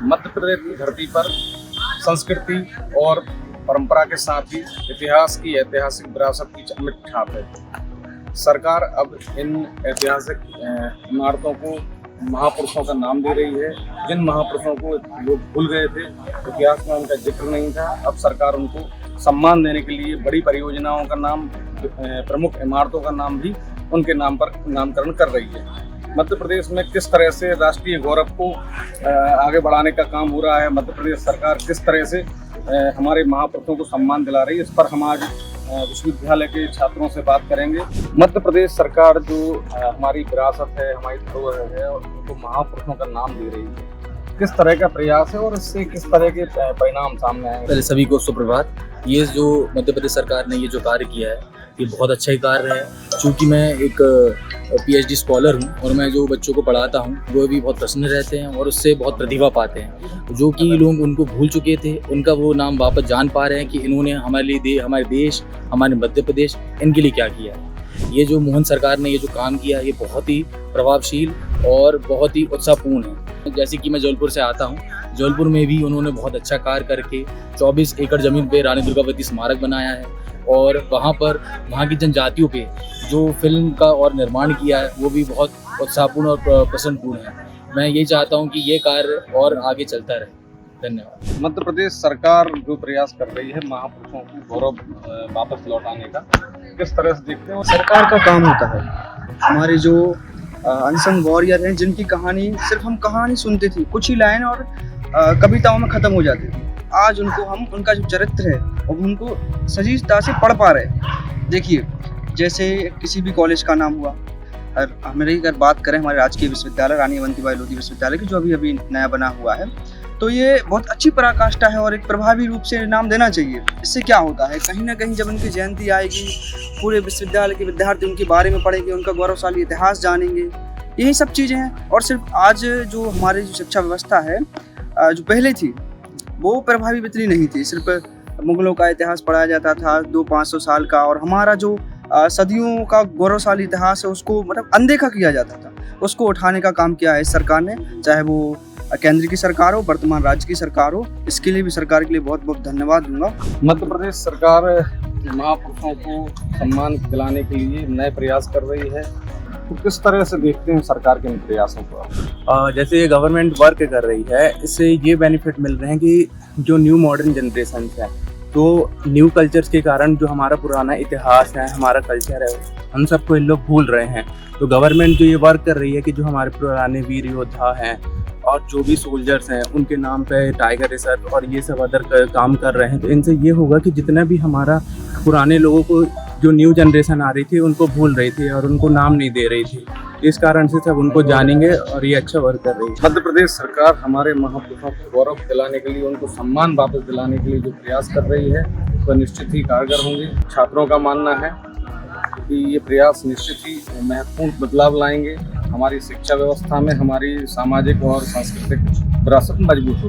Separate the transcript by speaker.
Speaker 1: मध्य प्रदेश की धरती पर संस्कृति और परंपरा के साथ ही इतिहास की ऐतिहासिक विरासत की अमिट छाप है। सरकार अब इन ऐतिहासिक इमारतों को महापुरुषों का नाम दे रही है, जिन महापुरुषों को लोग भूल गए थे, इतिहास में उनका जिक्र नहीं था। अब सरकार उनको सम्मान देने के लिए बड़ी परियोजनाओं का नाम, प्रमुख इमारतों का नाम भी उनके नाम पर नामकरण कर रही है। मध्य प्रदेश में किस तरह से राष्ट्रीय गौरव को आगे बढ़ाने का काम हो रहा है, मध्य प्रदेश सरकार किस तरह से हमारे महापुरुषों को सम्मान दिला रही है, इस पर हम आज विश्वविद्यालय के छात्रों से बात करेंगे। मध्य प्रदेश सरकार जो हमारी विरासत है, हमारी धरोहर है, और उनको महापुरुषों का नाम दे रही है, किस तरह का प्रयास है और इससे किस तरह के परिणाम सामने आएंगे?
Speaker 2: पहले सभी को सुप्रभात। ये जो मध्य प्रदेश सरकार ने ये जो कार्य किया है, ये बहुत अच्छा ही कार्य है। चूँकि मैं एक PhD स्कॉलर हूँ और मैं जो बच्चों को पढ़ाता हूँ वो भी बहुत प्रसन्न रहते हैं और उससे बहुत प्रतिभा पाते हैं। जो कि लोग उनको भूल चुके थे, उनका वो नाम वापस जान पा रहे हैं कि इन्होंने हमारे लिए हमारे देश, हमारे मध्य प्रदेश, इनके लिए क्या किया है। ये जो मोहन सरकार ने ये जो काम किया, ये बहुत ही प्रभावशील और बहुत ही उत्साहपूर्ण है। जैसे कि मैं जबलपुर से आता हूँ, जबलपुर में भी उन्होंने बहुत अच्छा कार्य करके 24 एकड़ ज़मीन पे रानी दुर्गावती स्मारक बनाया है और वहाँ पर वहाँ की जनजातियों पे जो फिल्म का और निर्माण किया है, वो भी बहुत उत्साहपूर्ण और प्रसन्नपूर्ण है। मैं ये चाहता हूँ कि ये कार्य और आगे चलता रहे। धन्यवाद।
Speaker 1: मध्य प्रदेश सरकार जो प्रयास कर रही है महापुरुषों को गौरव वापस लौटाने का, किस तरह से देखते हैं?
Speaker 3: सरकार का काम होता है। हमारे जो अनसंग वॉरियर हैं, जिनकी कहानी सिर्फ हम कहानी सुनते थे, कुछ ही लाइन और कविताओं में ख़त्म हो जाती थी, आज उनको हम उनका जो चरित्र है और उनको सजीवता से पढ़ पा रहे हैं। देखिए, जैसे किसी भी कॉलेज का नाम हुआ, और हमारी अगर बात करें हमारे राजकीय विश्वविद्यालय रानी अवंतीबाई लोधी विश्वविद्यालय की, जो अभी नया बना हुआ है, तो ये बहुत अच्छी पराकाष्ठा है और एक प्रभावी रूप से नाम देना चाहिए। इससे क्या होता है, कहीं ना कहीं जब उनकी जयंती आएगी, पूरे विश्वविद्यालय के विद्यार्थी उनके बारे में पढ़ेंगे, उनका गौरवशाली इतिहास जानेंगे। यही सब चीज़ें हैं। और सिर्फ आज जो हमारी जो शिक्षा व्यवस्था है, जो पहले थी, वो प्रभावी इतनी नहीं थी। सिर्फ मुगलों का इतिहास पढ़ाया जाता था 200-500 साल का, और हमारा जो सदियों का गौरवशाली इतिहास है उसको मतलब अनदेखा किया जाता था। उसको उठाने का काम किया है इस सरकार ने, चाहे वो केंद्र की सरकार हो, वर्तमान राज्य की सरकार हो। इसके लिए भी सरकार के लिए बहुत बहुत धन्यवाद दूंगा।
Speaker 1: मध्य प्रदेश सरकार महापुरुषों को सम्मान दिलाने के लिए नए प्रयास कर रही है, तो किस तरह से देखते हैं सरकार के इन प्रयासों को?
Speaker 4: जैसे गवर्नमेंट वर्क कर रही है, इससे ये बेनिफिट मिल रहे हैं कि जो न्यू मॉडर्न जनरेशन है, तो न्यू कल्चर्स के कारण जो हमारा पुराना इतिहास है, हमारा कल्चर है, हम सबको इन लोग भूल रहे हैं। तो गवर्नमेंट जो ये वर्क कर रही है कि जो हमारे पुराने वीर योद्धा हैं और जो भी सोल्जर्स हैं, उनके नाम पे टाइगर रिजर्व और ये सब अदर काम कर रहे हैं। तो इनसे ये होगा कि जितना भी हमारा पुराने लोगों को, जो न्यू जनरेशन आ रही थी, उनको भूल रही थी और उनको नाम नहीं दे रही थी, इस कारण से सब उनको जानेंगे और ये अच्छा वर्क कर रही है।
Speaker 1: मध्य प्रदेश सरकार हमारे महापुरुषों को गौरव दिलाने के लिए, उनको सम्मान वापस दिलाने के लिए जो प्रयास कर रही है, वह निश्चित ही कारगर होंगे। छात्रों का मानना है कि ये प्रयास निश्चित ही महत्वपूर्ण बदलाव लाएंगे। हमारी शिक्षा व्यवस्था में हमारी सामाजिक और सांस्कृतिक विरासत मजबूत होगी।